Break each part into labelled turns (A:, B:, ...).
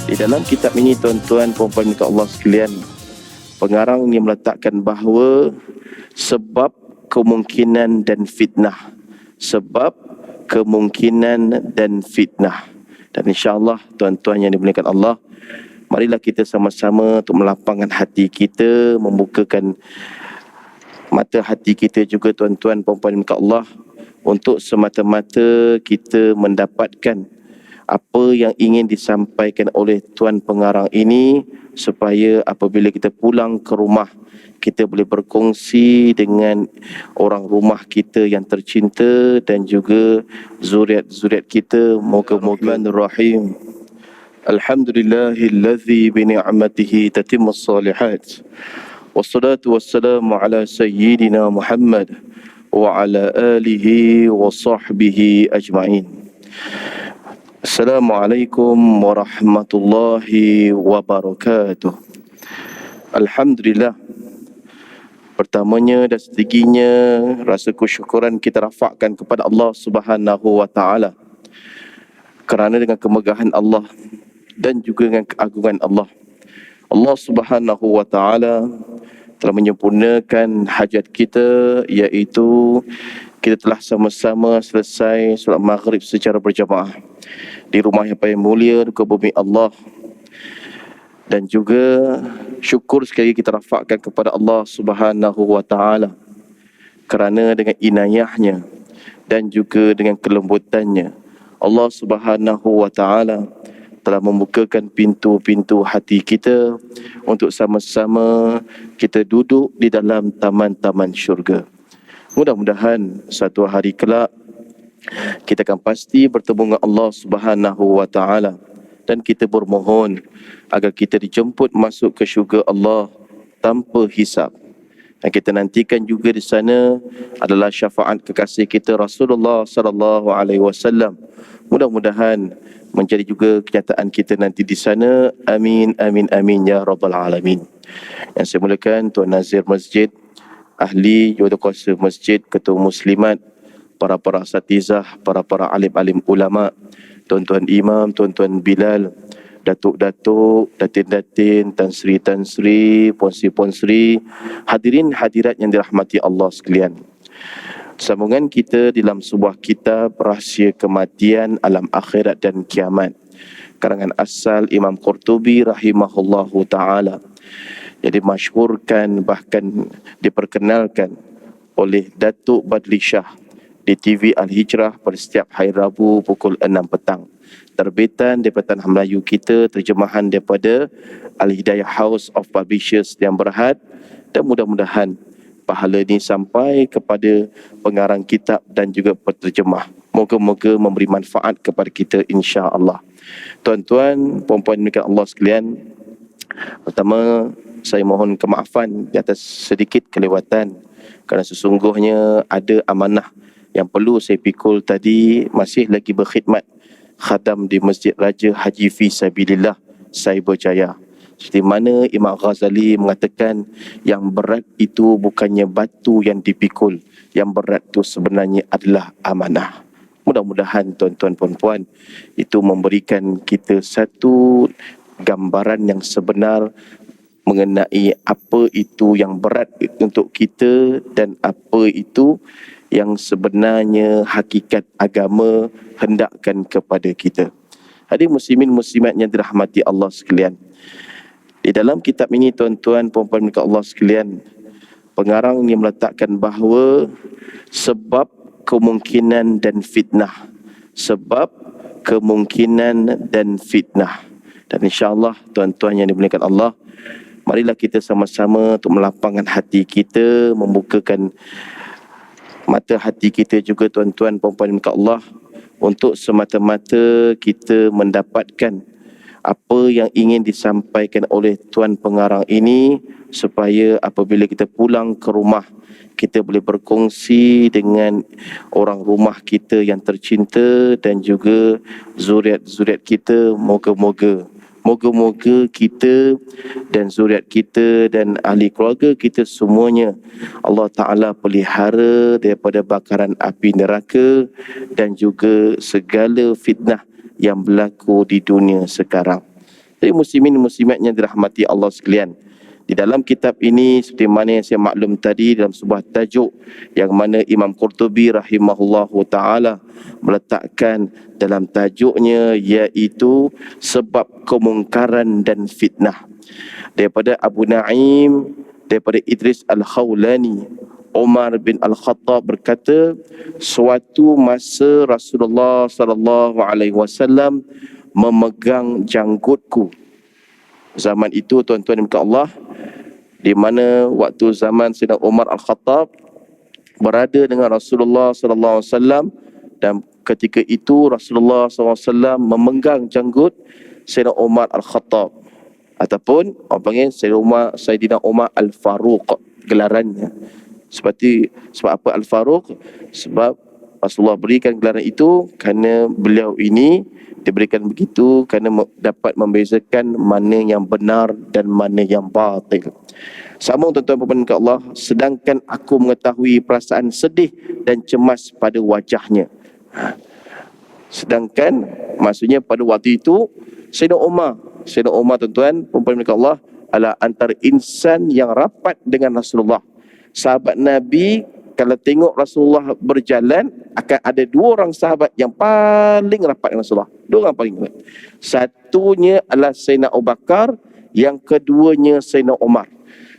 A: Di dalam kitab ini, tuan-tuan, puan-puan minta Allah sekalian, pengarang ini meletakkan bahawa sebab kemungkinan dan fitnah. Sebab kemungkinan dan fitnah. Dan insya-Allah tuan-tuan yang dimuliakan Allah, marilah kita sama-sama untuk melapangkan hati kita, membukakan mata hati kita juga tuan-tuan, puan-puan minta Allah, untuk semata-mata kita mendapatkan apa yang ingin disampaikan oleh tuan pengarang ini, supaya apabila kita pulang ke rumah, kita boleh berkongsi dengan orang rumah kita yang tercinta dan juga zuriat-zuriat kita. Moga-moga Rahim. Alhamdulillahillazi bi ni'matihi tatimmus shalihat. Wassalatu wassalamu ala sayyidina Muhammad wa ala alihi wa sahbihi ajma'in. Assalamualaikum warahmatullahi wabarakatuh. Alhamdulillah. Pertamanya dan setingginya rasa kesyukuran kita rafakkan kepada Allah Subhanahu wa taala, kerana dengan kemegahan Allah dan juga dengan keagungan Allah, Allah Subhanahu wa taala telah menyempurnakan hajat kita, iaitu kita telah sama-sama selesai solat maghrib secara berjamaah di rumah yang paling mulia di bumi Allah. Dan juga syukur sekali kita rafakkan kepada Allah Subhanahu wa taala, kerana dengan inayahnya dan juga dengan kelembutannya, Allah Subhanahu wa taala telah membukakan pintu-pintu hati kita untuk sama-sama kita duduk di dalam taman-taman syurga. Mudah-mudahan satu hari kelak kita akan pasti bertemu dengan Allah Subhanahu wa taala, dan kita bermohon agar kita dijemput masuk ke syurga Allah tanpa hisab. Dan kita nantikan juga di sana adalah syafaat kekasih kita Rasulullah sallallahu alaihi wasallam. Mudah-mudahan menjadi juga kenyataan kita nanti di sana. Amin amin amin ya rabbal alamin. Yang saya muliakan Tuan Nazir Masjid, ahli Jurukuasa Masjid, ketua muslimat, para asatizah, para alim-alim ulama, tuan-tuan imam, tuan-tuan Bilal, datuk-datuk, datin-datin, tan sri, puan sri, hadirin hadirat yang dirahmati Allah sekalian. Sambungan kita dalam sebuah kitab Rahsia Kematian, Alam Akhirat dan Kiamat, karangan asal Imam Qurtubi rahimahullahu ta'ala, yang dimasyhurkan bahkan diperkenalkan oleh Datuk Badli Shah di TV Al-Hijrah pada setiap hari Rabu pukul 6 petang. Terbitan daripada Tanah Melayu kita, terjemahan daripada Al-Hidayah House of Publishers yang Berhad, dan mudah-mudahan pahala ini sampai kepada pengarang kitab dan juga penterjemah. Moga-moga memberi manfaat kepada kita insya-Allah. Tuan-tuan, puan-puan dimuliakan Allah sekalian, pertama saya mohon kemaafan di atas sedikit kelewatan, kerana sesungguhnya ada amanah yang perlu saya pikul tadi. Masih lagi berkhidmat khadam di Masjid Raja Haji Fi Sabilillah Cyberjaya. Seperti mana Imam Ghazali mengatakan, yang berat itu bukannya batu yang dipikul, yang berat itu sebenarnya adalah amanah. Mudah-mudahan tuan-tuan puan-puan itu memberikan kita satu gambaran yang sebenar mengenai apa itu yang berat untuk kita dan apa itu yang sebenarnya hakikat agama hendakkan kepada kita. Hadirin muslimin muslimat yang dirahmati Allah sekalian, di dalam kitab ini tuan-tuan puan-puan minta Allah sekalian, pengarang ini meletakkan bahawa sebab kemungkinan dan fitnah. Sebab kemungkinan dan fitnah. Dan insya-Allah tuan-tuan yang dimuliakan Allah, marilah kita sama-sama untuk melapangkan hati kita, membukakan mata hati kita juga tuan-tuan puan-puan minta Allah, untuk semata-mata kita mendapatkan apa yang ingin disampaikan oleh tuan pengarang ini, supaya apabila kita pulang ke rumah, kita boleh berkongsi dengan orang rumah kita yang tercinta dan juga zuriat-zuriat kita. Moga-moga kita dan zuriat kita dan ahli keluarga kita semuanya Allah Ta'ala pelihara daripada bakaran api neraka dan juga segala fitnah yang berlaku di dunia sekarang. Jadi muslimin muslimat yang dirahmati Allah sekalian, di dalam kitab ini seperti mana yang saya maklum tadi, dalam sebuah tajuk yang mana Imam Qurtubi rahimahullahu ta'ala meletakkan dalam tajuknya, iaitu sebab kemungkaran dan fitnah. Daripada Abu Naim, daripada Idris Al-Khawlani, Umar bin Al-Khattab berkata, suatu masa Rasulullah sallallahu alaihi wasallam memegang janggutku. Zaman itu tuan-tuan dan Allah, di mana waktu zaman Sayyidina Umar Al-Khattab berada dengan Rasulullah sallallahu alaihi wasallam, dan ketika itu Rasulullah sallallahu alaihi wasallam memegang janggut Sayyidina Umar Al-Khattab, ataupun orang panggil Sayyidina Umar Al-Faruq gelarannya. Sebab apa Al-Faruq? Sebab Rasulullah berikan gelaran itu kerana beliau ini diberikan begitu kerana dapat membezakan mana yang benar dan mana yang batil. Sambung tuan-tuan dan Allah, sedangkan aku mengetahui perasaan sedih dan cemas pada wajahnya. Sedangkan maksudnya pada waktu itu Sayyidina Umar tuan-tuan dan Allah adalah antara insan yang rapat dengan Rasulullah. Sahabat Nabi, kalau tengok Rasulullah berjalan, akan ada dua orang sahabat yang paling rapat dengan Rasulullah. Dua orang paling rapat. Satunya adalah Sayyidina Abu Bakar, yang keduanya Sayyidina Umar.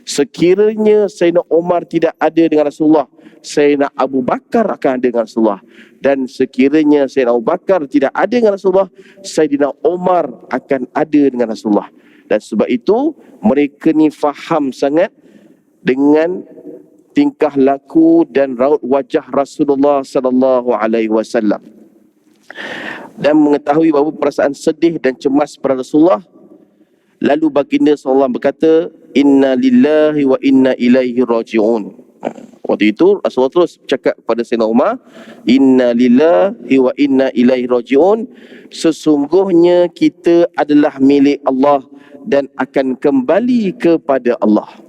A: Sekiranya Sayyidina Umar tidak ada dengan Rasulullah, Sayyidina Abu Bakar akan ada dengan Rasulullah. Dan sekiranya Sayyidina Abu Bakar tidak ada dengan Rasulullah, Sayyidina Umar akan ada dengan Rasulullah. Dan sebab itu mereka ni faham sangat dengan tingkah laku dan raut wajah Rasulullah sallallahu alaihi wasallam, dan mengetahui bahawa perasaan sedih dan cemas pada Rasulullah. Lalu baginda sallallahu berkata, inna lillahi wa inna ilaihi raji'un. Waktu itu Rasulullah terus cakap kepada Sayyidina Umar, inna lillahi wa inna ilaihi raji'un, sesungguhnya kita adalah milik Allah dan akan kembali kepada Allah.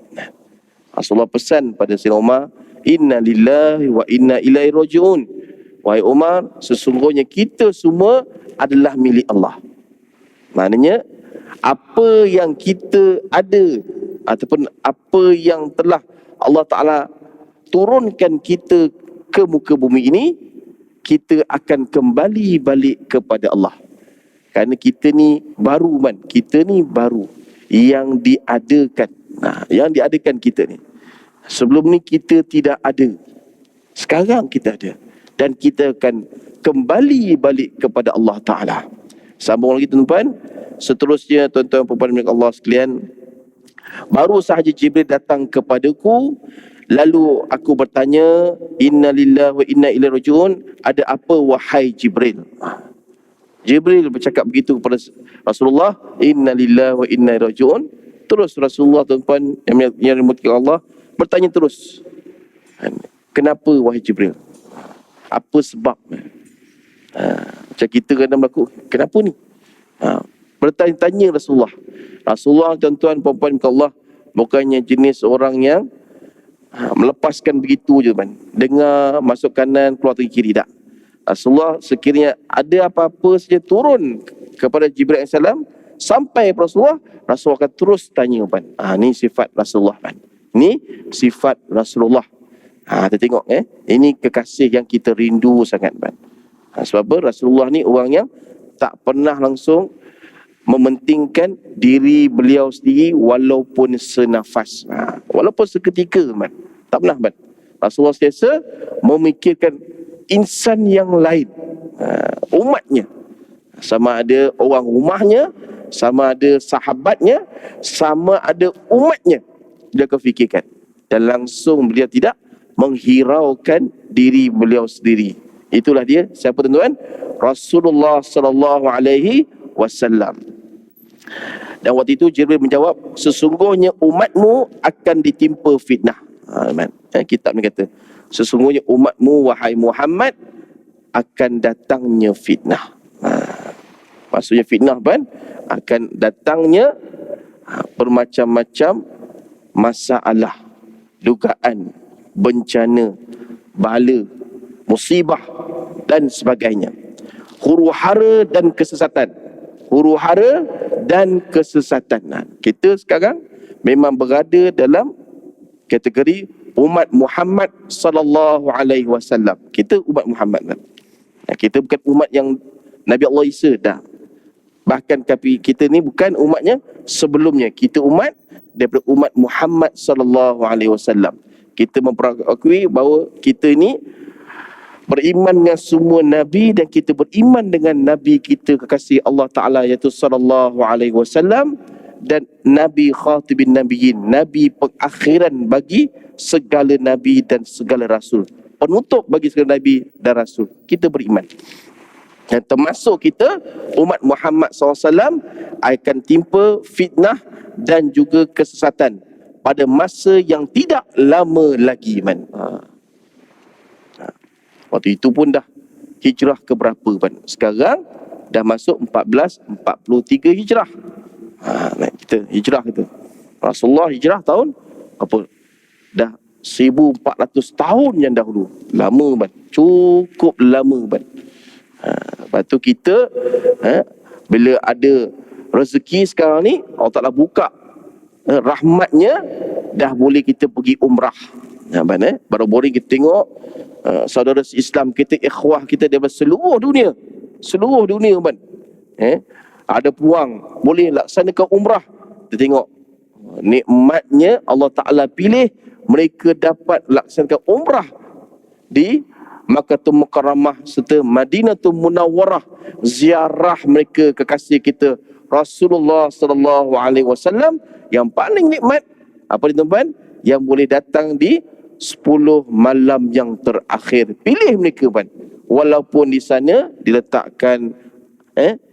A: Rasulullah pesan pada Sayyidina Umar, inna lillahi wa inna ilaihi raji'un. Wahai Umar, sesungguhnya kita semua adalah milik Allah. Maknanya apa yang kita ada ataupun apa yang telah Allah Ta'ala turunkan kita ke muka bumi ini, kita akan kembali balik kepada Allah. Kerana kita ni baru kita ni baru yang diadakan. Yang diadakan kita ni. Sebelum ni kita tidak ada. Sekarang kita ada. Dan kita akan kembali balik kepada Allah Ta'ala. Sambung lagi tuan-tuan. Seterusnya tuan-tuan dan puan Allah sekalian, baru sahaja Jibril datang kepadaku, lalu aku bertanya, inna lillahi wa inna ilaihi raji'un, ada apa wahai Jibril? Jibril bercakap begitu kepada Rasulullah, inna lillahi wa inna ilaihi raji'un. Terus Rasulullah tuan-tuan yang dirahmati Allah bertanya terus, kenapa wahai Jibril? Apa sebab? Macam kita kadang berlaku, kenapa ni? Bertanya-tanya Rasulullah. Rasulullah tuan-tuan perempuan Allah bukannya jenis orang yang melepaskan begitu je dengar masuk kanan keluar tepi kiri, tak. Rasulullah sekiranya ada apa-apa saja turun kepada Jibril AS sampai Rasulullah akan terus tanya ni sifat Rasulullah ni sifat Rasulullah. Kita tengok ini kekasih yang kita rindu sangat sebab apa? Rasulullah ni orang yang tak pernah langsung mementingkan diri beliau sendiri walaupun senafas, walaupun seketika tak pernah Rasulullah sentiasa memikirkan insan yang lain, umatnya, sama ada orang rumahnya, sama ada sahabatnya, sama ada umatnya, dia akan fikirkan. Dan langsung beliau tidak menghiraukan diri beliau sendiri. Itulah dia, siapa tuan-tuan? Rasulullah sallallahu alaihi wasallam. Dan waktu itu Jibril menjawab, sesungguhnya umatmu akan ditimpa fitnah. Kitab ni kata, sesungguhnya umatmu wahai Muhammad akan datangnya fitnah. Maksudnya fitnah akan datangnya bermacam-macam masalah, dugaan, bencana, bala, musibah dan sebagainya. Huru-hara dan kesesatan. Huru-hara dan kesesatan. Kita sekarang memang berada dalam kategori umat Muhammad sallallahu alaihi wasallam. Kita umat Muhammad. Kita bukan umat yang Nabi Allah Isa dah. Bahkan kita ni bukan umatnya sebelumnya. Kita umat daripada umat Muhammad sallallahu alaihi wasallam. Kita memperakui bahawa kita ni beriman dengan semua nabi dan kita beriman dengan nabi kita kekasih Allah Taala iaitu sallallahu alaihi wasallam dan nabi khatibin nabiyyin, nabi pengakhiran bagi segala nabi dan segala rasul, penutup bagi segala nabi dan rasul. Kita beriman. Dan termasuk kita umat Muhammad SAW akan timpa fitnah dan juga kesesatan pada masa yang tidak lama lagi, Waktu itu pun dah hijrah ke berapa, Sekarang dah masuk 1443 hijrah. Kita hijrah kita. Rasulullah hijrah tahun apa? Dah 1400 tahun yang dahulu. Lama, cukup lama, Lepas tu kita bila ada rezeki sekarang ni, Allah Ta'ala buka rahmatnya, dah boleh kita pergi umrah. Baru-baru kita tengok saudara Islam kita, ikhwah kita daripada seluruh dunia, ada peluang boleh laksanakan umrah. Kita tengok nikmatnya Allah Ta'ala pilih mereka dapat laksanakan umrah di Makkahul Mukarramah serta Madinatul Munawwarah, ziarah mereka kekasih kita Rasulullah sallallahu alaihi wasallam yang paling nikmat apa dia, tuan? Yang boleh datang di 10 malam yang terakhir. Pilih mereka, walaupun di sana diletakkan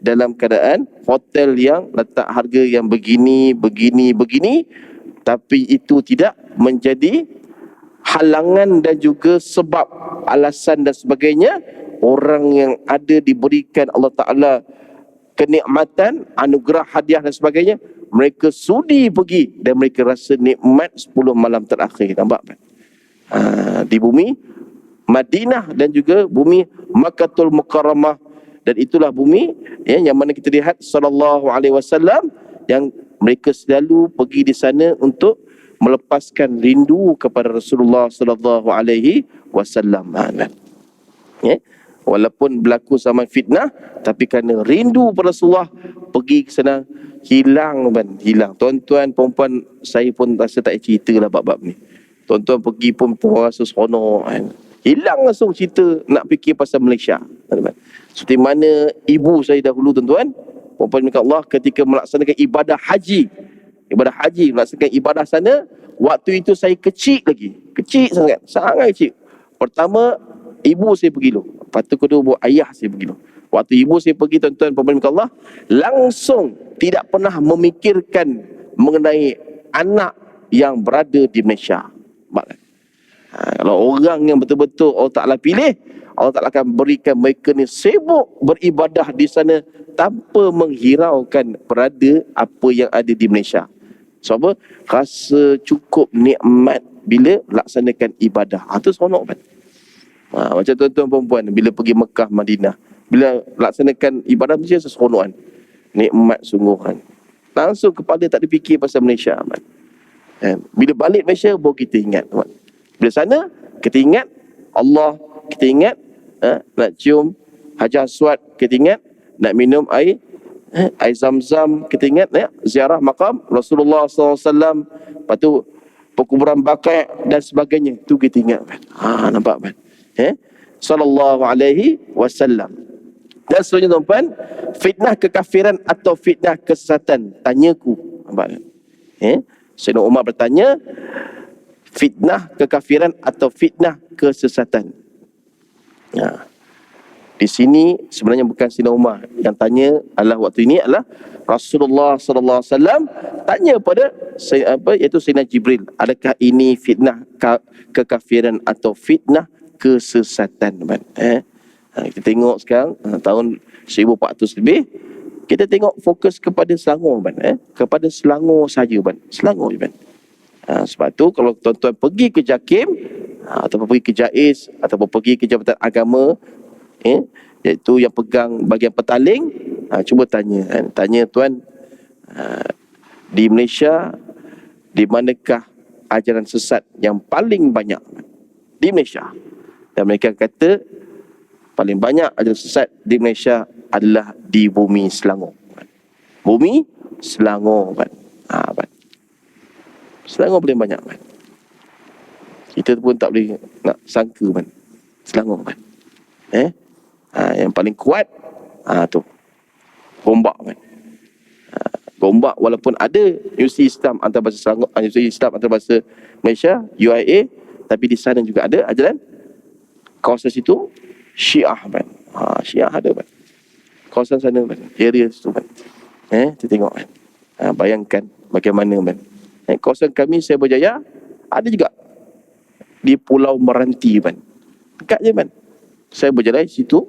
A: dalam keadaan hotel yang letak harga yang begini, tapi itu tidak menjadi halangan dan juga sebab, alasan dan sebagainya. Orang yang ada diberikan Allah Ta'ala kenikmatan, anugerah, hadiah dan sebagainya, mereka sudi pergi dan mereka rasa nikmat 10 malam terakhir. Nampak, di bumi Madinah dan juga bumi Makkahul Mukarramah. Dan itulah bumi yang mana kita lihat sallallahu alaihi wasallam yang mereka selalu pergi di sana untuk melepaskan rindu kepada Rasulullah sallallahu alaihi wasallam. Walaupun berlaku zaman fitnah, tapi kerana rindu pada Rasulullah, pergi ke sana, hilang. Tuan-tuan, perempuan, saya pun rasa tak ceritalah bab-bab ni. Tuan-tuan pergi pun rasa seronok, hilang langsung cerita nak fikir pasal Malaysia. Seperti mana ibu saya dahulu, tuan-tuan, perempuan milik Allah, ketika melaksanakan ibadah haji, melaksanakan ibadah sana, waktu itu saya kecil lagi. Kecil sangat kecil. Pertama, ibu saya pergi dulu. Lepas tu kedua, ayah saya pergi dulu. Waktu ibu saya pergi, tuan-tuan, perempuan milik Allah, langsung tidak pernah memikirkan mengenai anak yang berada di Malaysia. Kalau orang yang betul-betul Allah Ta'ala pilih, Allah Ta'ala akan berikan mereka ni sibuk beribadah di sana tanpa menghiraukan berada apa yang ada di Malaysia. Sebab apa? Rasa cukup nikmat bila laksanakan ibadah. Itu seronok, macam tuan-tuan perempuan bila pergi Mekah, Madinah, bila laksanakan ibadah mesti seseronokan. Nikmat sungguh, langsung kepala tak ada fikir pasal Malaysia, Bila balik Malaysia baru kita ingat, Bila sana kita ingat Allah, kita ingat nak cium Hajar Aswad, kita ingat nak minum air Zam-Zam, kita ingat ziarah makam Rasulullah SAW, lepas tu perkuburan Baqi' dan sebagainya. Tu kita ingat, nampak, sallallahu alaihi wasallam. Dan seterusnya, tuan-tuan, fitnah kekafiran atau fitnah kesesatan, tanyaku, nampak, Sayyidina Umar bertanya, fitnah kekafiran atau fitnah kesesatan. Di sini sebenarnya bukan Sayyidina Umar yang tanya, waktu ini adalah Rasulullah sallallahu alaihi wasallam tanya pada iaitu Sayyidina Jibril, adakah ini fitnah kekafiran atau fitnah kesesatan, kita tengok sekarang tahun 1400 lebih, kita tengok fokus kepada Selangor, kepada Selangor saja, Selangor je, sebab tu kalau tuan-tuan pergi ke JAKIM ataupun pergi ke JAIS ataupun pergi ke Jabatan Agama, iaitu yang pegang bahagian petaling, cuba tanya tuan, Di Malaysia, di manakah ajaran sesat yang paling banyak? Di Malaysia. Dan mereka kata paling banyak ajaran sesat di Malaysia adalah di bumi Selangor. Bumi Selangor, kan? Selangor paling banyak, kan? Kita pun tak boleh nak sangka, kan? Selangor, kan? Yang paling kuat tu Gombak, kan? Gombak walaupun ada Universiti Islam antarabangsa Selangor, Universiti Islam antarabangsa Malaysia, UIA, tapi di sana juga ada ajaran kawasan situ Syiah, kan? Syiah ada, kan? Kawasan sana, kan? Area situ, kan? Kita tengok, kan? Bayangkan bagaimana, kan? Kawasan kami Saya Berjaya ada juga di Pulau Meranti, kan? Dekat je, kan? Saya Berjaya situ,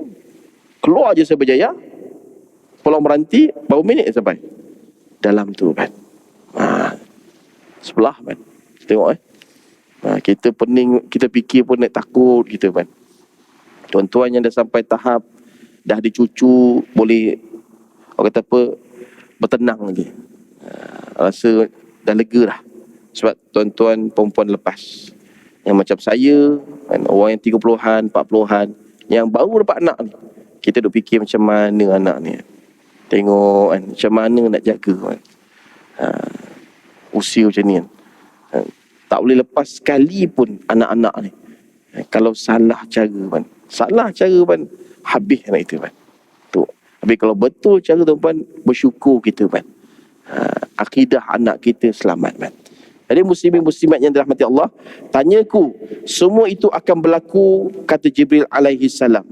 A: keluar je Saya Berjaya, Pulau Meranti berapa minit sampai dalam tu, kan? Sebelah, kan? Tengok, kita pening, kita fikir pun nak takut kita, kan? Tuan-tuan yang dah sampai tahap dah ada cucu, boleh orang kata apa, bertenang lagi, rasa dah lega dah. Sebab tuan-tuan perempuan lepas, yang macam saya, kan, orang yang 30-an, 40-an yang baru dapat anak ni, kita duk fikir macam mana anak ni, tengok, kan, macam mana nak jaga, kan? Usia macam ni, kan? Tak boleh lepas sekali pun anak-anak ni. Kalau salah cara, kan? Salah cara, kan? Habis anak itu, kan? Tu. Tapi kalau betul cara, tuan-tuan, bersyukur kita, kan? Akidah anak kita selamat, kan? Jadi muslimin-muslimat yang dirahmati Allah, tanyaku, semua itu akan berlaku, kata Jibril alaihi salam.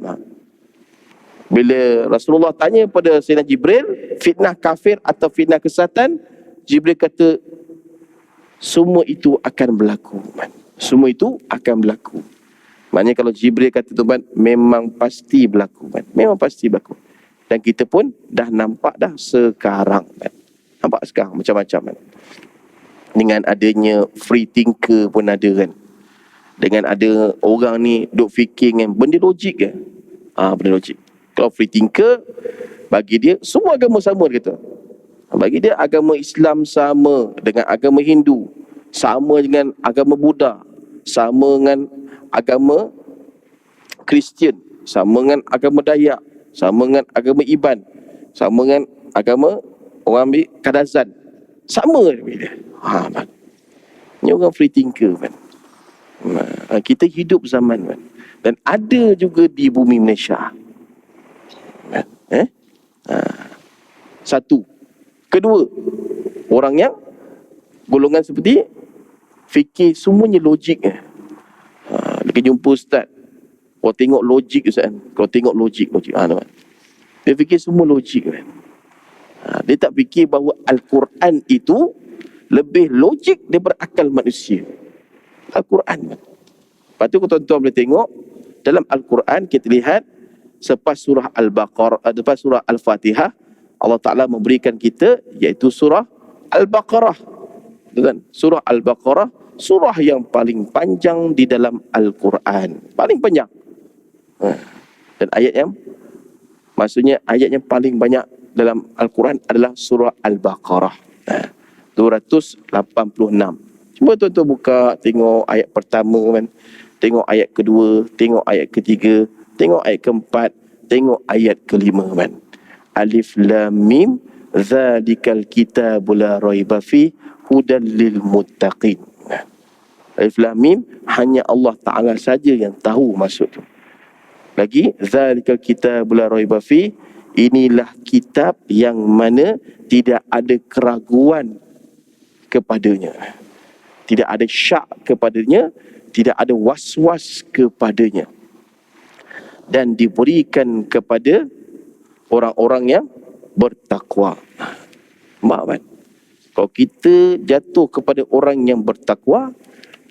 A: Bila Rasulullah tanya pada Sayyidina Jibril, fitnah kafir atau fitnah kesesatan, Jibril kata, semua itu akan berlaku, man. Semua itu akan berlaku. Maknanya kalau Jibril kata tu, man, memang pasti berlaku, man. Memang pasti berlaku. Dan kita pun dah nampak dah sekarang, man. Nampak sekarang macam-macam, man. Dengan adanya free thinker pun ada, kan? Dengan ada orang ni duk fikir kan, benda logik ke? Benda logik. Kalau free thinker, bagi dia semua agama sama, dia kata. Bagi dia agama Islam sama dengan agama Hindu, sama dengan agama Buddha, sama dengan agama Kristian, sama dengan agama Dayak, sama dengan agama Iban, sama dengan agama orang ambil Kadazan, sama dia. Ini orang free thinker, kan? Kita hidup zaman, kan? Dan ada juga di bumi Malaysia, kan? Satu. Kedua, orang yang golongan seperti fikir semuanya logik. Dia jumpa ustaz, kau tengok logik, ustaz, kan? Kau tengok logik. Dia fikir semua logik, kan? Dia tak fikir bahawa Al-Quran itu lebih logik daripada akal manusia. Al-Quran. Lepas tu tuan-tuan boleh tengok dalam Al-Quran, kita lihat selepas surah Al-Baqarah, lepas surah Al-Fatihah, Allah Ta'ala memberikan kita iaitu surah Al-Baqarah. Kan? Surah Al-Baqarah, surah yang paling panjang di dalam Al-Quran. Paling panjang. Dan ayat yang, maksudnya ayat yang paling banyak dalam Al-Quran adalah surah Al-Baqarah. 286. Cuba tuan-tuan buka, tengok ayat pertama, kan? Tengok ayat kedua, tengok ayat ketiga, tengok ayat keempat, tengok ayat kelima, kan? Alif Lam Mim, zalikal kitabul la raiba fi hudal lil muttaqin. Alif Lam Mim, hanya Allah Ta'ala saja yang tahu maksud tu. Lagi, zalikal kitabul la raiba fi, inilah kitab yang mana tidak ada keraguan kepadanya, tidak ada syak kepadanya, tidak ada was-was kepadanya, dan diberikan kepada orang-orang yang bertakwa. Mak, kan? Kalau kita jatuh kepada orang yang bertakwa,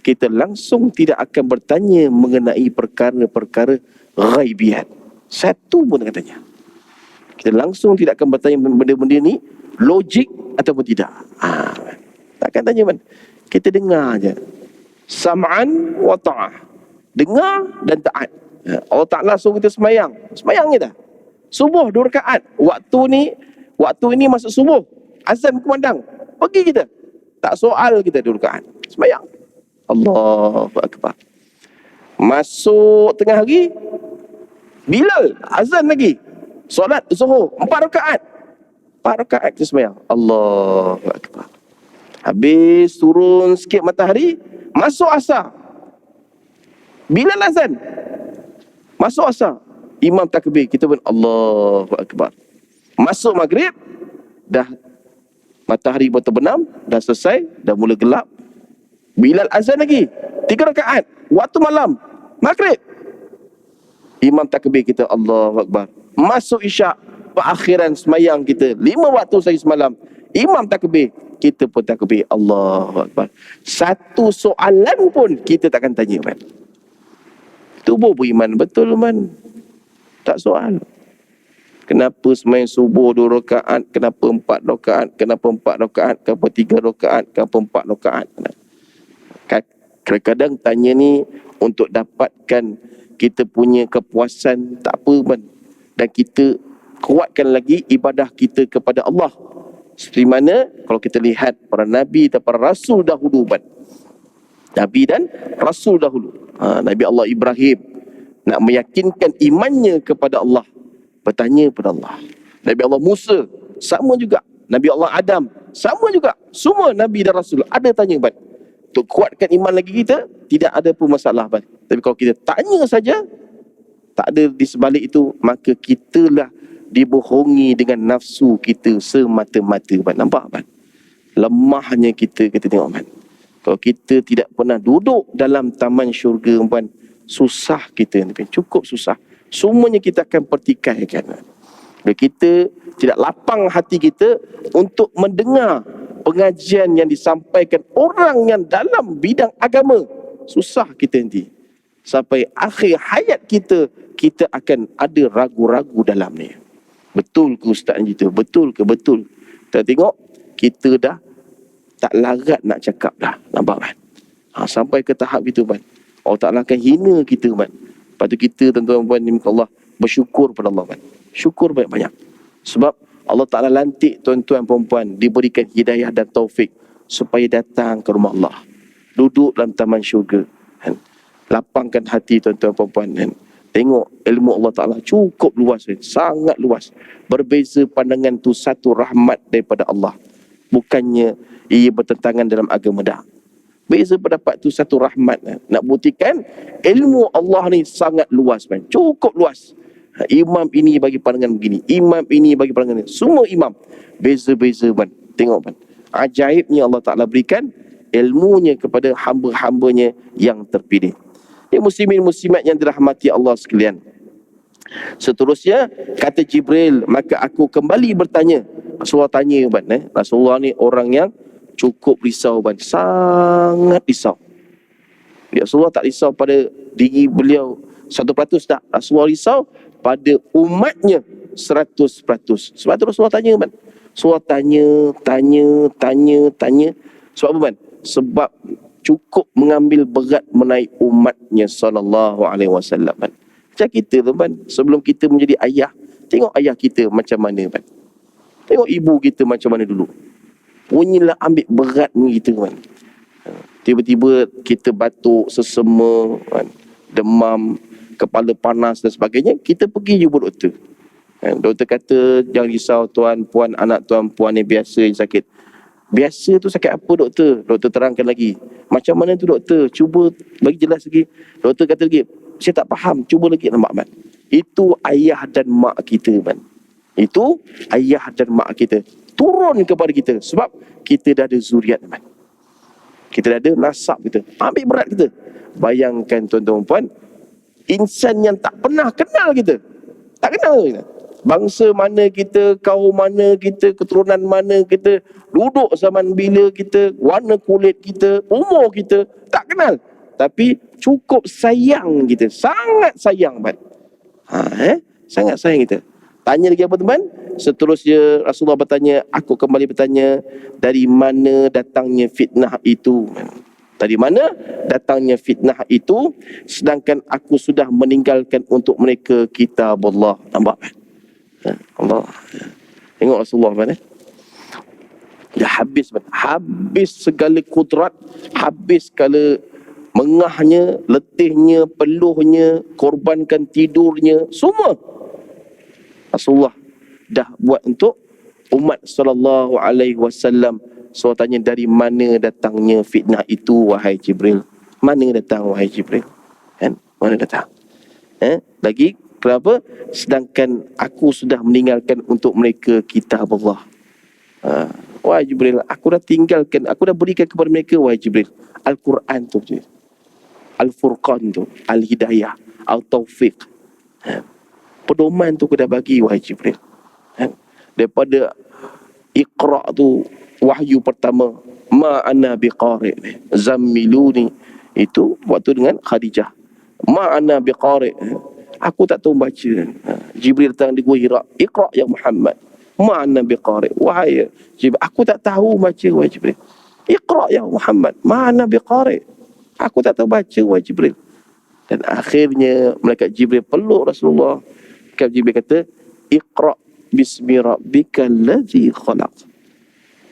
A: kita langsung tidak akan bertanya mengenai perkara-perkara ghaibiat. Satu pun katanya. Kita langsung tidak akan bertanya benda-benda ni logik ataupun tidak. Takkan tanya, kan? Kita dengar je. Sam'an wa ta'ah. Dengar dan taat. Allah Ta'ala suruh kita semayang. Semayang kita. Subuh 2 rakaat. Waktu ini masuk subuh. azan kumandang, pergi kita. Tak soal kita dulu rakaat. Sembahyang. Allahu Akbar. Masuk tengah hari, Bilal azan lagi. Solat Zuhur 4 rakaat. 4 rakaat kita sembahyang. Allahu Akbar. Habis turun sikit matahari, masuk asar. Bilal azan. Masuk asar. Imam takbir, kita pun Allahu Akbar. Masuk maghrib, dah matahari pun terbenam, dah selesai, dah mula gelap. Bilal azan lagi 3 rakaat. Waktu malam, maghrib. Imam takbir, kita Allahu Akbar. Masuk isyak, perakhiran semayang kita 5 waktu saja semalam. Imam takbir, kita pun takbir Allahu Akbar. Satu soalan pun kita takkan tanya, man. Tubuh beriman betul, man. Tak soal. Kenapa semayang subuh 2 rakaat, kenapa 4 rakaat, kenapa 4 rakaat, kenapa 3 rakaat, kenapa 4 rakaat. Kadang-kadang tanya ni untuk dapatkan kita punya kepuasan, tak apa, man. Dan kita kuatkan lagi ibadah kita kepada Allah. Seperti mana kalau kita lihat para nabi dan para rasul dahulu, man. Nabi dan rasul dahulu. Nabi Allah Ibrahim nak meyakinkan imannya kepada Allah, bertanya kepada Allah. Nabi Allah Musa sama juga. Nabi Allah Adam sama juga. Semua nabi dan rasul ada tanya, man. Untuk kuatkan iman lagi kita, tidak ada pun masalah, man. Tapi kalau kita tanya saja, tak ada di sebalik itu, maka kitalah dibohongi dengan nafsu kita semata-mata, man. Nampak, man? Lemahnya kita tengok, man. Kalau kita tidak pernah duduk dalam taman syurga, man, susah kita ni, cukup susah. Semuanya kita akan pertikaikan. Bila kita tidak lapang hati kita untuk mendengar pengajian yang disampaikan orang yang dalam bidang agama, susah kita nanti. Sampai akhir hayat kita, kita akan ada ragu-ragu dalam ni. Betul ke ustaz kita? Betul ke? Betul. Kita tengok, kita dah tak larat nak cakap dah. Nampak, kan? Sampai ke tahap itu, kan? Allah Ta'ala akan hina kita, kan? Lepas tu kita, tuan-tuan ni, Allah, bersyukur pada Allah, kan? Syukur banyak-banyak. Sebab Allah Ta'ala lantik tuan-tuan perempuan, diberikan hidayah dan taufik supaya datang ke rumah Allah. Duduk dalam taman syurga, kan? Lapangkan hati tuan-tuan perempuan, kan? Tengok ilmu Allah Ta'ala cukup luas, kan? Sangat luas. Berbeza pandangan tu satu rahmat daripada Allah. Bukannya ia bertentangan dalam agama, dah. Beza pendapat tu satu rahmat, kan? Nak buktikan ilmu Allah ni sangat luas, kan? Cukup luas. Imam ini bagi pandangan begini, imam ini bagi pandangan ini. Semua imam beza-beza, kan? Tengok, kan? Ajaibnya Allah Ta'ala berikan ilmunya kepada hamba-hambanya yang terpilih. Ya, muslimin muslimat yang dirahmati Allah sekalian. Seterusnya kata Jibril, maka aku kembali bertanya. Rasulullah tanya, kan? Rasulullah ni orang yang cukup risau, kan? Sangat risau. Rasulullah tak risau pada diri beliau 1% tak. Rasulullah risau pada umatnya 100%. Sebab tu Rasulullah tanya, kan? Rasulullah tanya. Sebab apa, kan? Sebab cukup mengambil berat menaik umatnya sallallahu alaihi wasallam, kan? Macam kita tu, kan? Sebelum kita menjadi ayah, tengok ayah kita macam mana, kan? Tengok ibu kita macam mana dulu. Punyalah ambil berat ni kita, kan? Tiba-tiba kita batuk, sesema, kan? Demam, kepala panas dan sebagainya, kita pergi jumpa doktor. Doktor kata, jangan risau tuan, puan, anak tuan, puan ni biasa je sakit. Biasa tu sakit apa, doktor? Doktor terangkan lagi. Macam mana tu, doktor? Cuba bagi jelas lagi. Doktor kata lagi, saya tak faham, cuba lagi. Nampak, man? Itu ayah dan mak kita, man. Itu ayah dan mak kita turun kepada kita. Sebab kita dah ada zuriat, man. Kita dah ada nasab kita. Ambil berat kita. Bayangkan tuan-tuan puan, insan yang tak pernah kenal kita. Tak kenal kita. Bangsa mana kita, kaum mana kita, keturunan mana kita, duduk zaman bila kita, warna kulit kita, umur kita, tak kenal. Tapi cukup sayang kita. Sangat sayang, man. Sangat sayang kita. Tanya lagi apa, teman? Seterusnya Rasulullah bertanya, aku kembali bertanya, dari mana datangnya fitnah itu? Dari mana datangnya fitnah itu? Sedangkan aku sudah meninggalkan untuk mereka kitab Allah. Nampak, kan? Allah. Tengok Rasulullah, kan? Dah habis, habis segala kudrat, habis segala mengahnya, letihnya, peluhnya, korbankan tidurnya, semua Rasulullah dah buat untuk umat sallallahu alaihi wasallam. So tanya, dari mana datangnya fitnah itu wahai Jibril? Mana datang wahai Jibril? Kan? Mana datang? Lagi kenapa? Sedangkan aku sudah meninggalkan untuk mereka kitab Allah. Wahai Jibril, aku dah tinggalkan, aku dah berikan kepada mereka wahai Jibril Al-Quran tu, Al-Furqan tu, Al-Hidayah, Al-Taufiq. Pedoman tu aku dah bagi wahai Jibril. Daripada Iqra tu, wahyu pertama, ma ana biqari, zammiluni, itu waktu dengan Khadijah. Ma ana biqari, aku tak tahu baca. Jibril datang di Gua Hira, Iqra ya Muhammad. Ma ana biqari, wahai Jibril, aku tak tahu baca wahai Jibril. Iqra ya Muhammad, ma ana biqari, aku tak tahu baca wahai Jibril. Dan akhirnya malaikat Jibril peluk Rasulullah. Malaikat Jibril kata, Iqra bismi rabbikal ladzi khalaq.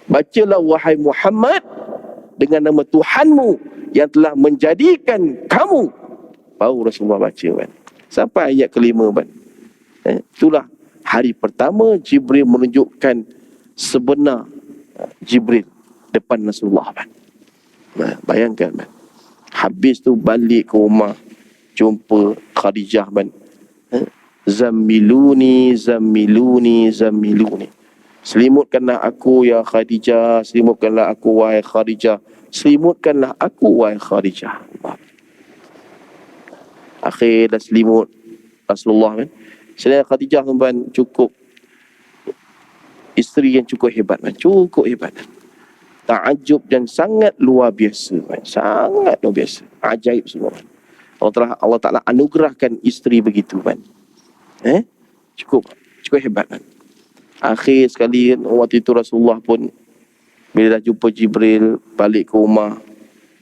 A: Bacalah wahai Muhammad dengan nama Tuhanmu yang telah menjadikan kamu. Baru Rasulullah baca, kan. Sampai ayat kelima, kan. Itulah hari pertama Jibril menunjukkan sebenar Jibril depan Rasulullah, kan. Bayangkan, kan. Habis tu balik ke rumah, jumpa Khadijah, kan. Zammiluni, zammiluni, zammiluni. Selimutkanlah aku ya Khadijah, selimutkanlah aku wahai Khadijah, selimutkanlah aku wahai Khadijah. Akhir dah selimut Rasulullah, kan. Selain Khadijah, kan, cukup isteri yang cukup hebat, kan. Cukup hebat. Ta'ajub dan sangat luar biasa, kan. Sangat luar biasa. Ajaib semua, kan. Allah Ta'ala anugerahkan isteri begitu, kan. Cukup hebat, kan. Akhir sekali, kan, waktu itu Rasulullah pun bila dah jumpa Jibril, balik ke rumah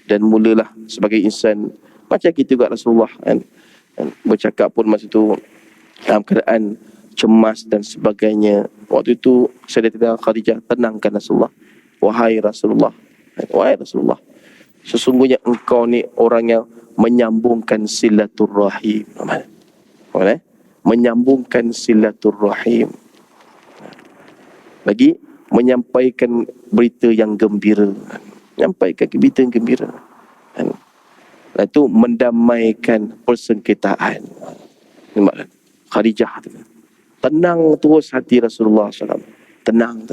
A: dan mulalah sebagai insan macam kita juga Rasulullah, kan, bercakap pun masa itu dalam keadaan cemas dan sebagainya. Waktu itu Sayyidatina Khadijah tenangkan Rasulullah. Wahai Rasulullah, sesungguhnya engkau ni orang yang menyambungkan silaturrahim. Boleh? Menyambungkan silaturrahim. Lagi menyampaikan berita yang gembira. Menyampaikan berita yang gembira. Itu mendamaikan persengketaan. Khadijah tu. Tenang terus hati Rasulullah SAW. Tenang.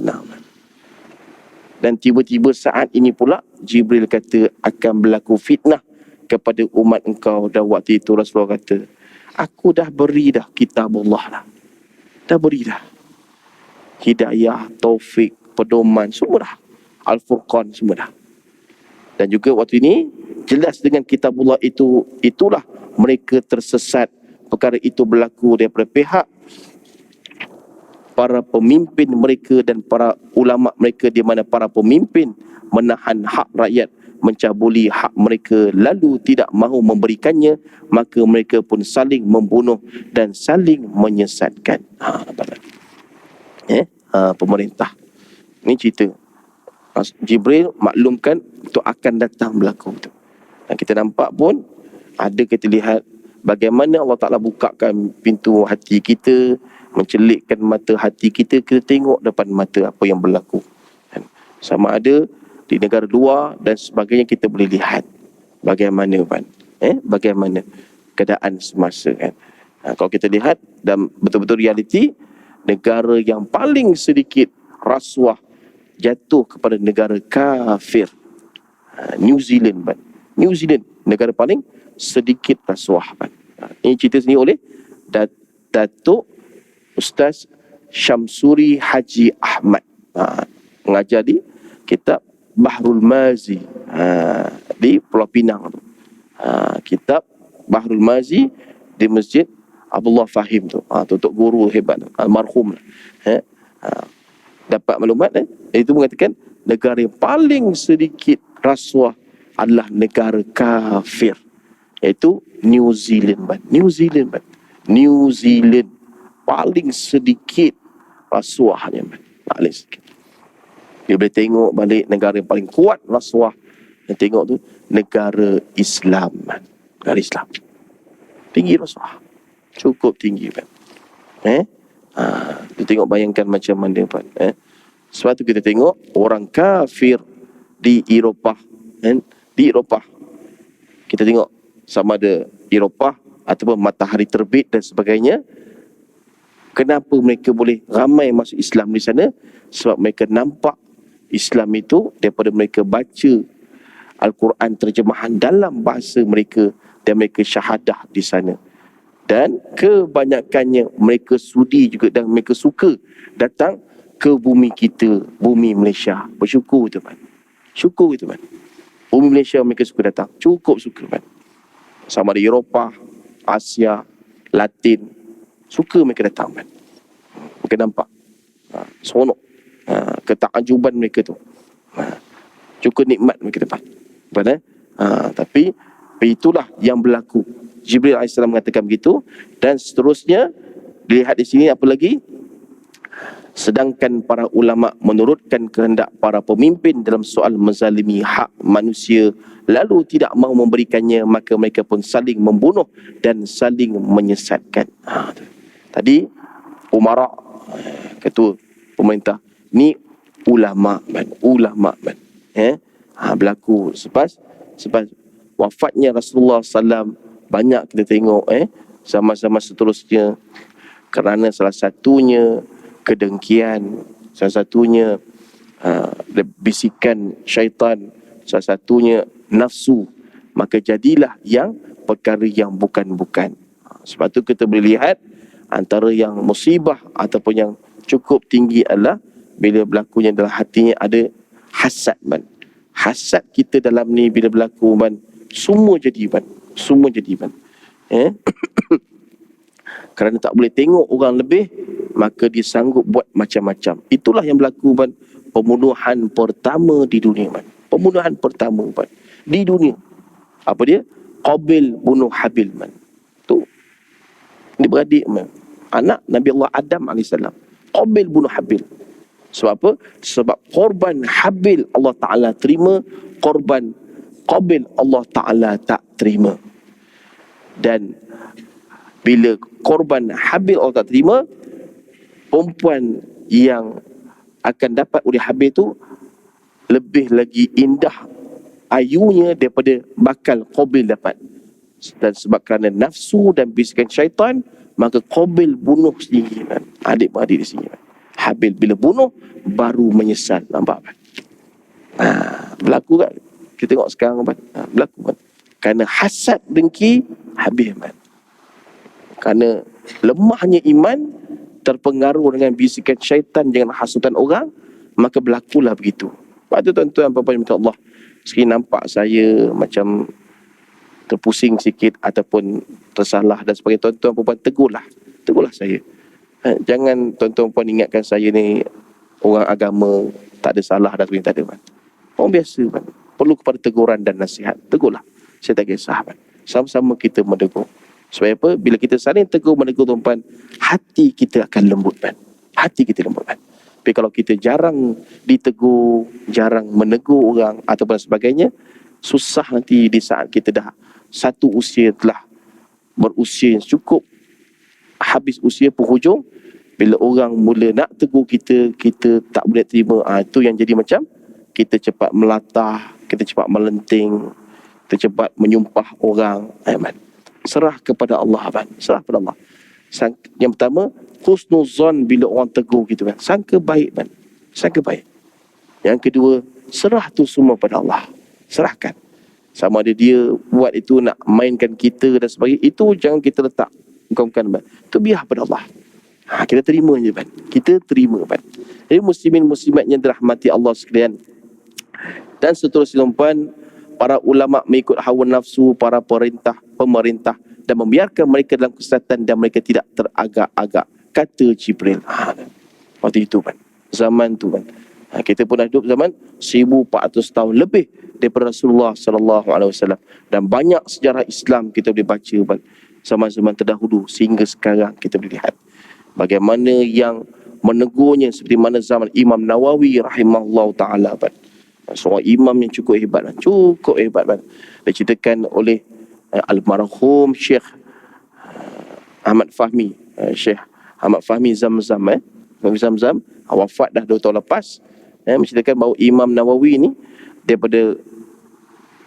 A: Dan tiba-tiba saat ini pula Jibril kata akan berlaku fitnah kepada umat engkau. Dan waktu itu Rasulullah kata, aku dah beri dah kitab Allah dah. Dah beri dah. Hidayah, taufik, pedoman, semua dah. Al-Furqan, semua dah. Dan juga waktu ini, jelas dengan kitabullah itu, itulah mereka tersesat. Perkara itu berlaku daripada pihak para pemimpin mereka dan para ulama mereka, di mana para pemimpin menahan hak rakyat, mencabuli hak mereka, lalu tidak mahu memberikannya, maka mereka pun saling membunuh dan saling menyesatkan. Pemerintah. Ini cerita Jibril maklumkan itu akan datang berlaku itu. Dan kita nampak pun, ada kita lihat bagaimana Allah Ta'ala bukakan pintu hati kita, mencelikkan mata hati kita, kita tengok depan mata apa yang berlaku. Sama ada di negara luar dan sebagainya, kita boleh lihat bagaimana, kan. Bagaimana keadaan semasa, kan. Kalau kita lihat dan betul-betul realiti, negara yang paling sedikit rasuah jatuh kepada negara kafir, New Zealand, kan. New Zealand, negara paling sedikit rasuah, kan. Ini cerita sini oleh Datuk Ustaz Syamsuri Haji Ahmad, mengajar di kitab Bahrul Mazi, di Pulau Pinang tu. Kitab Bahrul Mazi di Masjid Abdullah Fahim tu. Tok guru hebat, almarhum. Dapat maklumat, itu mengatakan negara yang paling sedikit rasuah adalah negara kafir, iaitu New Zealand, New Zealand paling sedikit rasuahnya, paling sedikit. Dia boleh tengok balik negara yang paling kuat rasuah. Dia tengok tu negara Islam. Negara Islam. Tinggi rasuah. Cukup tinggi kan. Dia tengok bayangkan macam mana kan. Sebab tu kita tengok orang kafir di Eropah. Di Eropah. Kita tengok sama ada Eropah ataupun matahari terbit dan sebagainya. Kenapa mereka boleh ramai masuk Islam di sana? Sebab mereka nampak Islam itu daripada mereka baca Al-Quran terjemahan dalam bahasa mereka dan mereka syahadah di sana. Dan kebanyakannya mereka sudi juga dan mereka suka datang ke bumi kita, bumi Malaysia. Bersyukur teman. Syukur teman. Bumi Malaysia mereka suka datang. Cukup suka teman. Sama ada Eropah, Asia, Latin, suka mereka datang kan. Mereka nampak seronok, ketajuban mereka tu, cukup nikmat mereka dapat. Tapi itulah yang berlaku. Jibril AS mengatakan begitu. Dan seterusnya dilihat di sini apa lagi? Sedangkan para ulama menurutkan kehendak para pemimpin dalam soal menzalimi hak manusia lalu tidak mahu memberikannya, maka mereka pun saling membunuh dan saling menyesatkan. Tadi umara, ketua pemerintah, ni ulama man, berlaku selepas wafatnya Rasulullah SAW. Banyak kita tengok sama-sama seterusnya, kerana salah satunya kedengkian, salah satunya bisikan syaitan, salah satunya nafsu, maka jadilah yang perkara yang bukan-bukan. Sebab tu kita boleh lihat antara yang musibah ataupun yang cukup tinggi adalah bila berlakunya dalam hatinya ada hasad man. Hasad kita dalam ni bila berlaku man, semua jadi man. Semua jadi man. Kerana tak boleh tengok orang lebih, maka dia sanggup buat macam-macam. Itulah yang berlaku man. Pembunuhan pertama di dunia man. Pembunuhan pertama man di dunia. Apa dia? Qabil bunuh Habil man. Tu. Ini beradik man. Anak Nabi Allah Adam AS. Qabil bunuh Habil. Sebab apa? Sebab korban Habil Allah Ta'ala terima, korban Qabil Allah Ta'ala tak terima. Dan bila korban Habil Allah tak terima, perempuan yang akan dapat oleh Habil tu lebih lagi indah ayunya daripada bakal Qabil dapat. Dan sebab kerana nafsu dan bisikan syaitan, maka Qabil bunuh sendiri kan? Adik-beradik di sini kan? Habil bila bunuh baru menyesal. Nampak kan? Berlaku kan? Kita tengok sekarang kan? Berlaku kan? Kerana hasad dengki habis kan? Kerana lemahnya iman, terpengaruh dengan bisikan syaitan, dengan hasutan orang, maka berlakulah begitu. Lepas tu tuan-tuan puan-puan minta Allah, sekali nampak saya macam terpusing sikit ataupun tersalah dan sebagainya, tuan-tuan puan-puan tegurlah saya. Jangan tuan-tuan puan ingatkan saya ni orang agama, tak ada salah dan sebagainya, tak ada man. Orang biasa man. Perlu kepada teguran dan nasihat. Tegurlah. Saya tak kisah man. Sama-sama kita menegur. Sebab apa? Bila kita saling tegur menegur tuan-puan, hati kita akan lembut man. Hati kita lembut man. Tapi kalau kita jarang ditegur, jarang menegur orang ataupun sebagainya, susah nanti di saat kita dah satu usia, telah berusia yang cukup, habis usia penghujung, bila orang mula nak tegur kita, kita tak boleh terima. Itu yang jadi macam kita cepat melatah, kita cepat melenting, kita cepat menyumpah orang. Serah kepada Allah man. Serah kepada Allah. Yang pertama, husnuzon bila orang tegur gitu kan. Sangka baik man. Sangka baik. Yang kedua, serah tu semua pada Allah. Serahkan. Sama ada dia buat itu nak mainkan kita dan sebagainya, itu jangan kita letak bukan man. Itu biar pada Allah. Kita terima je man. Kita terima man. Jadi muslimin muslimat yang dirahmati Allah sekalian, dan seterusnya tuan, para ulama mengikut hawa nafsu para pemerintah dan membiarkan mereka dalam kesesatan dan mereka tidak teragak-agak, kata Jibril. Waktu itu kan, zaman tu kan, kita pun dah hidup zaman 1400 tahun lebih daripada Rasulullah SAW, dan banyak sejarah Islam kita boleh baca kan, zaman-zaman terdahulu sehingga sekarang kita boleh lihat bagaimana yang menegurnya seperti mana zaman Imam Nawawi rahimahullah ta'ala. Seorang imam yang cukup hebat. Cukup hebat. Diceritakan oleh almarhum Syekh Ahmad Fahmi. Syekh Ahmad Fahmi Zamzam. Zamzam wafat dah 2 tahun lepas. Menceritakan bahawa Imam Nawawi ni daripada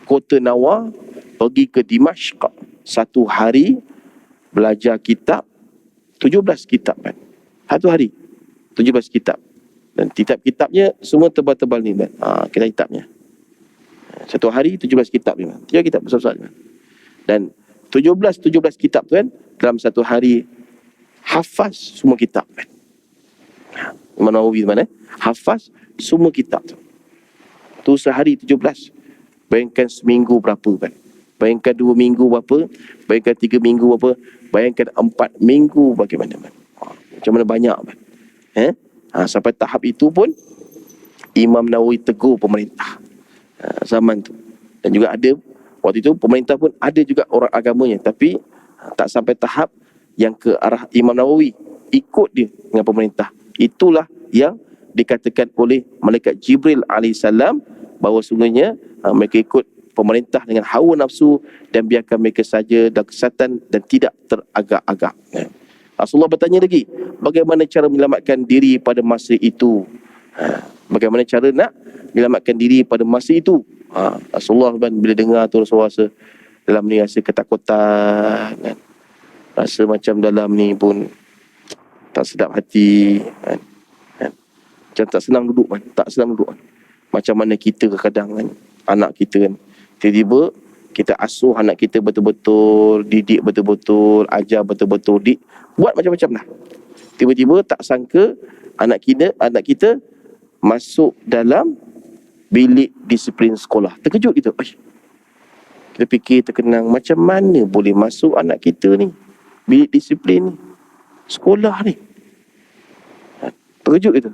A: kota Nawa pergi ke Dimashq 1 hari belajar kitab 17 kitab kan. 1 hari 17 kitab. Dan kitab-kitabnya semua tebal-tebal ni kan. Kitab-kitabnya 1 hari 17 kitab ni kan. 3 kitab besar-besar kan. Dan 17 kitab tu kan, dalam 1 hari hafaz semua kitab kan. Imam Nawawi tu mana? Hafaz semua kitab tu. Tu sehari 17. Bayangkan seminggu berapa kan. Bayangkan 2 minggu berapa. Bayangkan 3 minggu berapa. Bayangkan 4 minggu bagaimana kan. Macam mana banyak kan. Sampai tahap itu pun Imam Nawawi tegur pemerintah zaman tu. Dan juga ada waktu itu pemerintah pun ada juga orang agamanya, tapi tak sampai tahap yang ke arah Imam Nawawi ikut dia dengan pemerintah. Itulah yang dikatakan oleh malaikat Jibril alaihissalam bahawa sungguhnya mereka ikut pemerintah dengan hawa nafsu dan biarkan mereka saja dalam kesesatan dan tidak teragak-agak. Rasulullah bertanya lagi, bagaimana cara menyelamatkan diri pada masa itu? Bagaimana cara nak menyelamatkan diri pada masa itu? Rasulullah bila dengar tu Rasulullah rasa dalam ni rasa ketakutan kan? Rasa macam dalam ni pun tak sedap hati kan? Macam tak senang duduk kan? Tak senang duduk kan? Macam mana kita kadang kan, anak kita kan, tiba-tiba kita asuh anak kita betul-betul, didik betul-betul, ajar betul-betul, buat macam-macam dah. Tiba-tiba tak sangka anak kita masuk dalam bilik disiplin sekolah. Terkejut kita. Kita fikir terkenang, macam mana boleh masuk anak kita ni bilik disiplin ni, sekolah ni. Terkejut kita.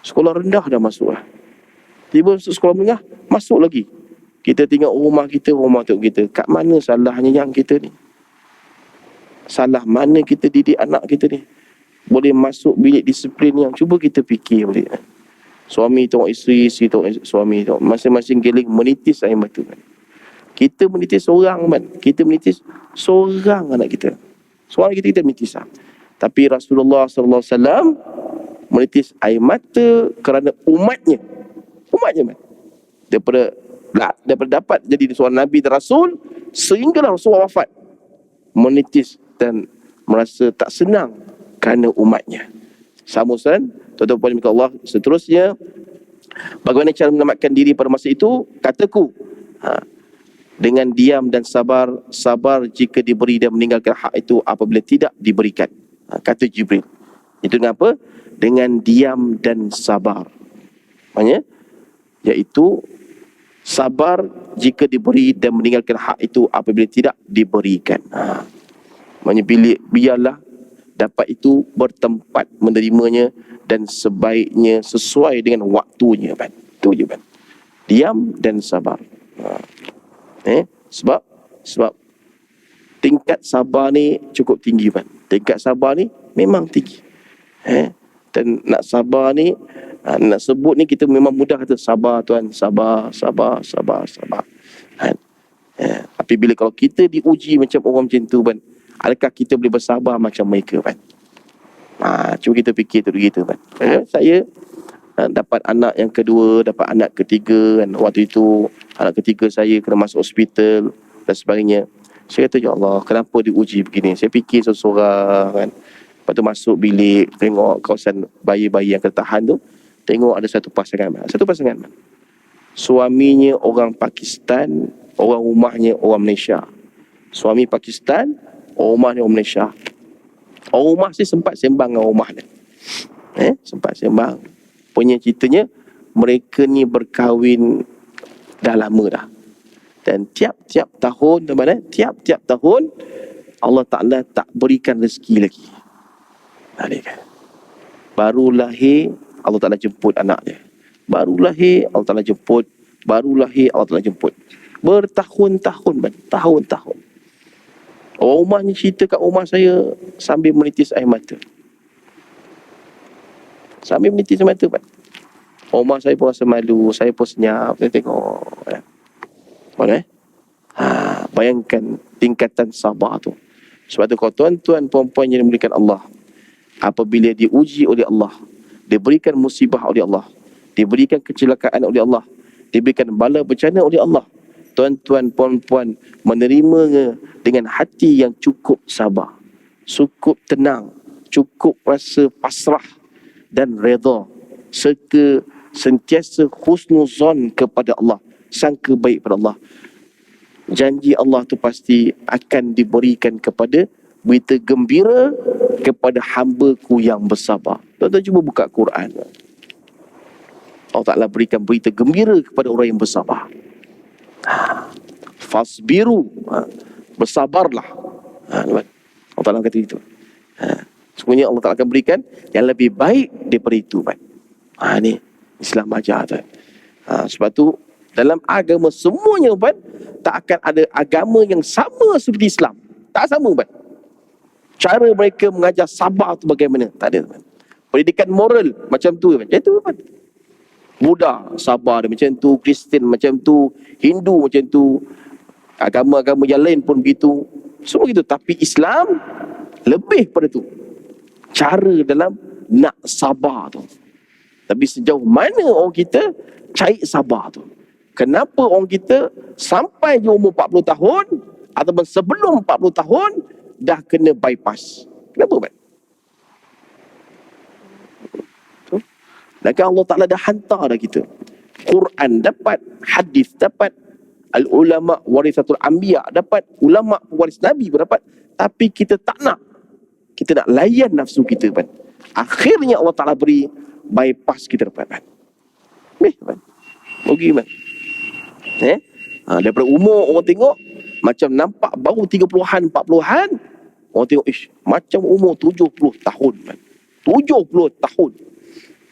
A: Sekolah rendah dah masuk lah. Tiba masuk sekolah menengah, masuk lagi. Kita tengok rumah tengok kita. Kat mana salahnya yang kita ni? Salah mana kita didik anak kita ni? Boleh masuk bilik disiplin yang, cuba kita fikir boleh. Suami tengok isteri, isteri tengok suami, tengok masing-masing giling menitis air mata kan. Kita menitis seorang kan. Kita menitis seorang anak kita. Seorang kita menitis lah. Tapi Rasulullah SAW menitis air mata kerana umatnya. Umatnya kan. Daripada dapat jadi seorang Nabi dan Rasul, sehinggalah Rasulullah wafat, menitis dan merasa tak senang kerana umatnya. Samusan, tuan-tuan puan Allah, seterusnya, bagaimana cara menyelamatkan diri pada masa itu? Kataku, dengan diam dan sabar. Sabar jika diberi dan meninggalkan hak itu apabila tidak diberikan. Kata Jibril. Itu dengan apa? Dengan diam dan sabar. Maksudnya, iaitu sabar jika diberi dan meninggalkan hak itu apabila tidak diberikan. Maksudnya biarlah dapat itu bertempat menerimanya dan sebaiknya sesuai dengan waktunya. Itu je. Diam dan sabar. Sebab tingkat sabar ni cukup tinggi. Tingkat sabar ni memang tinggi. Dan nak sabar ni, nak sebut ni kita memang mudah kata sabar tuan, sabar. Tapi bila kalau kita diuji macam orang macam tu adakah kita boleh bersabar macam mereka cuba kita fikir tu begitu saya dapat anak yang kedua, dapat anak ketiga waktu itu anak ketiga saya kena masuk hospital dan sebagainya. Saya kata, ya Allah, kenapa diuji begini? Saya fikir seorang lepas tu masuk bilik, tengok kawasan bayi-bayi yang ketahan tu, tengok ada satu pasangan. Suaminya orang Pakistan, orang rumahnya orang Malaysia. Suami Pakistan, orang rumahnya orang Malaysia. Orang rumah sih sempat sembang dengan rumah dia. Sempat sembang. Punya ceritanya, mereka ni berkahwin dah lama dah. Dan tiap-tiap tahun, tiap-tiap tahun, Allah Ta'ala tak berikan rezeki lagi. Baru lahir, Allah Ta'ala jemput anak dia. Baru lahir, Allah Ta'ala jemput. Baru lahir, Allah Ta'ala jemput. Bertahun-tahun, tahun-tahun. Orang rumahnya cerita kat rumah saya sambil menitis air mata. Sambil menitis mata, Pak. Omar saya pun rasa malu, saya pun senyap, saya tengok. Boleh? Bayangkan tingkatan sabar tu. Sebab tu kalau tuan-tuan puan-puan yang dimuliakan Allah, apabila diuji oleh Allah, diberikan musibah oleh Allah, diberikan kecelakaan oleh Allah, diberikan bala bencana oleh Allah, tuan-tuan puan-puan menerimanya dengan hati yang cukup sabar, cukup tenang, cukup rasa pasrah dan redha, serta sentiasa husnuzon kepada Allah, sangka baik pada Allah. Janji Allah tu pasti akan diberikan kepada berita gembira kepada hamba-Ku yang bersabar. Tuan-tuan cuba buka Quran. Allah Ta'ala berikan berita gembira kepada orang yang bersabar. Fasbiru, bersabarlah. Allah Ta'ala kata itu. Sebenarnya Allah Ta'ala akan berikan yang lebih baik daripada itu. Ni Islam ajar. Sebab tu dalam agama semuanya, tak akan ada agama yang sama seperti Islam. Tak sama, cara mereka mengajar sabar tu bagaimana? Tak ada, pendidikan moral macam tu, macam tu, Buddha sabar dia macam tu, Kristian macam tu, Hindu macam tu, agama-agama yang lain pun begitu, semua gitu. Tapi Islam lebih pada tu, cara dalam nak sabar tu. Tapi sejauh mana orang kita cari sabar tu? Kenapa orang kita sampai di umur 40 tahun ataupun sebelum 40 tahun dah kena bypass? Kenapa, Maka Allah Ta'ala dah hantar dah kita. Quran dapat, hadis dapat, al-ulama warisatul anbiya dapat, ulama waris Nabi pun dapat. Tapi kita tak nak. Kita nak layan nafsu kita, Akhirnya Allah Ta'ala beri bypass kita dapat, Rugi, daripada umur orang tengok macam nampak baru 30-an, 40-an. Orang tengok, macam umur 70 tahun, 70 tahun.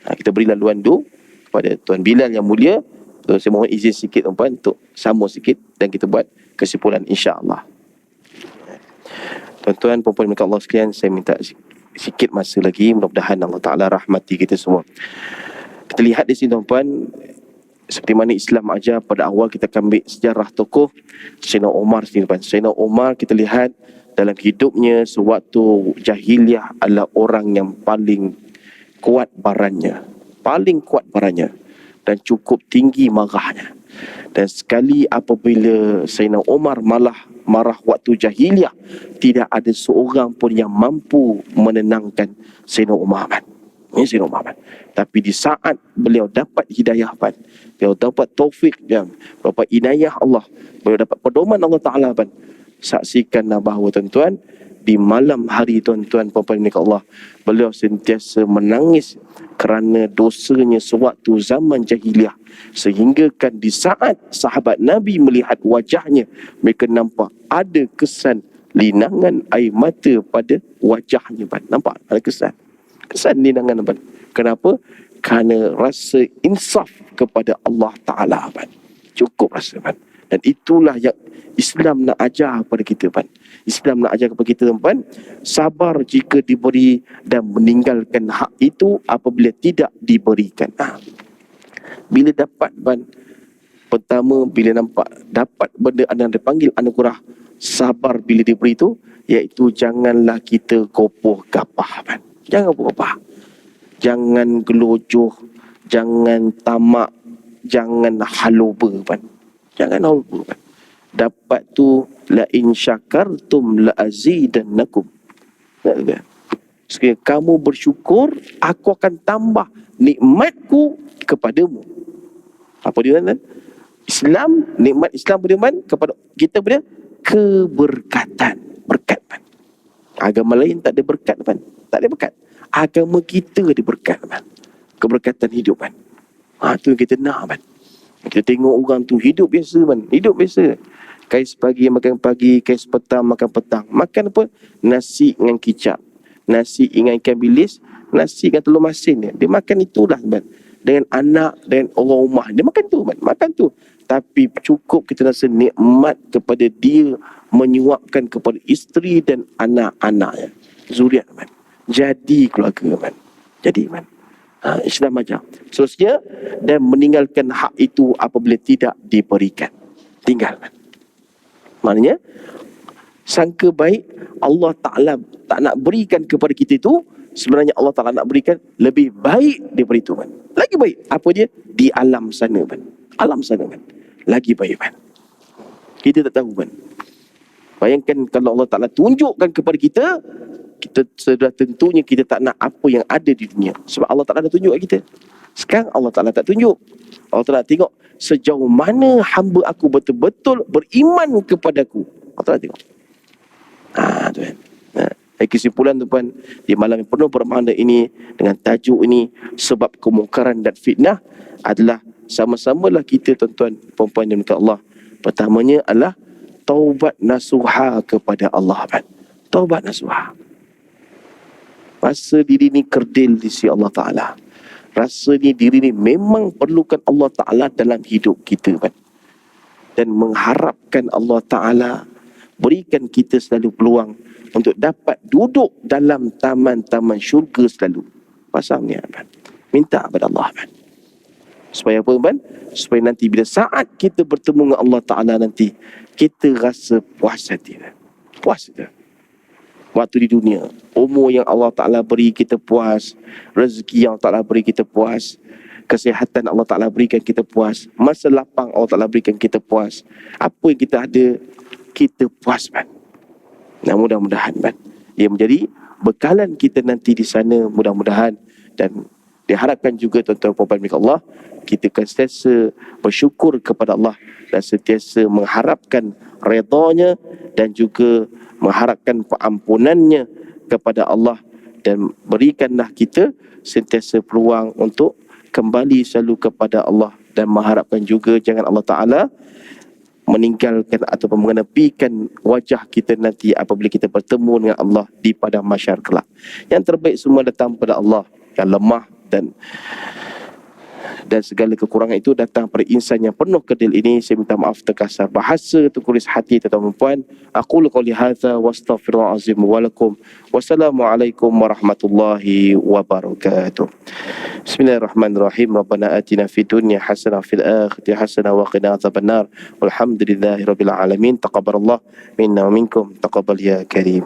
A: Kita beri laluan tu kepada Tuan Bilal yang mulia. Saya mohon izin sikit, tuan-tuan, untuk sambung sikit dan kita buat kesimpulan, insya-Allah. Tuan-tuan, puan-puan minta Allah sekalian, saya minta sikit masa lagi. Mudah-mudahan Allah Ta'ala rahmati kita semua. Kita lihat di sini, tuan-puan, seperti mana Islam ajar pada awal. Kita akan ambil sejarah tokoh Sayyidina Umar sini, tuan. Sayyidina Umar kita lihat dalam hidupnya sewaktu jahiliah adalah orang yang paling kuat barannya, dan cukup tinggi marahnya. Dan sekali apabila Sayyidina Umar marah waktu jahiliah, tidak ada seorang pun yang mampu menenangkan Sayyidina Umar. Sayyidina Umar. Tapi di saat beliau dapat hidayah, beliau dapat taufik, dapat inayah Allah, beliau dapat pedoman Allah Ta'ala, saksikanlah bahawa, tuan-tuan, di malam hari, tuan-tuan, puan-puan Allah, beliau sentiasa menangis kerana dosanya sewaktu zaman jahiliah. Sehingga kan di saat sahabat Nabi melihat wajahnya, mereka nampak ada kesan linangan air mata pada wajahnya. Nampak ada kesan linangan. Kenapa? Kerana rasa insaf kepada Allah Ta'ala. Cukup rasa. Dan itulah yang Islam nak ajar kepada kita, Islam nak ajar kepada kita, tuan-tuan, sabar jika diberi dan meninggalkan hak itu apabila tidak diberikan. Bila dapat, pertama, bila nampak dapat benda yang dipanggil anugerah, sabar bila diberi itu, iaitu janganlah kita kopoh gapah, Jangan kopoh gapah. Jangan gelojoh, jangan tamak, jangan haloba, Jangan haloba, Dapat tu la in syakartum la azidannakum. Sekiranya kamu bersyukur, aku akan tambah nikmatku kepadamu. Apa dia, kan? Islam, nikmat Islam kepada kita pada keberkatan, berkat, Agama lain tak ada berkat, Tak ada berkat. Agama kita ada berkat, Keberkatan hidup, tu yang kita nak, Kita tengok orang tu hidup biasa, Hidup biasa. Kais pagi makan pagi, kais petang makan petang. Makan apa? Nasi dengan kicap, nasi dengan ikan bilis, nasi dengan telur masin. Dia makan itulah, dengan anak, dengan orang rumah. Dia makan tu, Makan tu. Tapi cukup kita rasa nikmat kepada dia menyuapkan kepada isteri dan anak-anaknya, zuriat, Jadi keluarga, Jadi, Islam ajar. Seterusnya, dan meninggalkan hak itu apabila tidak diberikan. Tinggalkan. Maknanya, sangka baik Allah Ta'ala tak nak berikan kepada kita itu, sebenarnya Allah Ta'ala nak berikan lebih baik daripada itu kan. Lagi baik. Apa dia? Di alam sana kan. Alam sana kan. Lagi baik kan. Kita tak tahu kan. Bayangkan kalau Allah Ta'ala tunjukkan kepada kita, kita sudah tentunya kita tak nak apa yang ada di dunia. Sebab Allah Ta'ala dah tunjuk kat kita. Sekarang Allah Ta'ala tak tunjuk. Allah Ta'ala tengok sejauh mana hamba aku betul-betul beriman kepadaku. Allah Ta'ala tengok. Tuan. Kesimpulan tuan, di malam yang penuh bermakna ini, dengan tajuk ini, sebab kemungkaran dan fitnah adalah sama-samalah kita tuan-tuan perempuan yang minta Allah. Pertamanya adalah taubat nasuha kepada Allah. Taubat nasuha. Rasa diri ni kerdil di sisi Allah Ta'ala. Rasa ni diri ni memang perlukan Allah Ta'ala dalam hidup kita kan. Dan mengharapkan Allah Ta'ala berikan kita selalu peluang untuk dapat duduk dalam taman-taman syurga selalu. Pasang ni kan. Minta kepada Allah kan. Supaya apa kan? Supaya nanti bila saat kita bertemu dengan Allah Ta'ala nanti, kita rasa puas hati kan. Puas hati. Waktu di dunia, umur yang Allah Ta'ala beri kita puas, rezeki yang Allah Ta'ala beri kita puas, kesihatan Allah Ta'ala berikan kita puas, masa lapang Allah Ta'ala berikan kita puas, apa yang kita ada, kita puas man. Nah, mudah-mudahan man, ia menjadi bekalan kita nanti di sana, mudah-mudahan. Dan diharapkan juga tuan-tuan puan-puan milik Allah, kita akan sentiasa bersyukur kepada Allah dan sentiasa mengharapkan redanya dan juga mengharapkan pengampunannya kepada Allah, dan berikanlah kita sentiasa peluang untuk kembali selalu kepada Allah, dan mengharapkan juga jangan Allah Ta'ala meninggalkan ataupun mengenepikan wajah kita nanti apabila kita bertemu dengan Allah di padang mahsyar kelak. Yang terbaik semua datang pada Allah. Yang lemah dan segala kekurangan itu datang pada insan yang penuh kedil ini. Saya minta maaf terkasar bahasa, terkuris hati tuan-tuan dan puan. Aqulu qouli hadza wa astaghfirullahalazim wa lakum. Wassalamualaikum warahmatullahi wabarakatuh. Bismillahirrahmanirrahim. Rabbana atina fid dunya hasanah fil akhirati hasanah wa qina adzabannar. Walhamdulillahirabbil alamin. Taqabbalallah minna wa minkum. Taqabbal ya karim.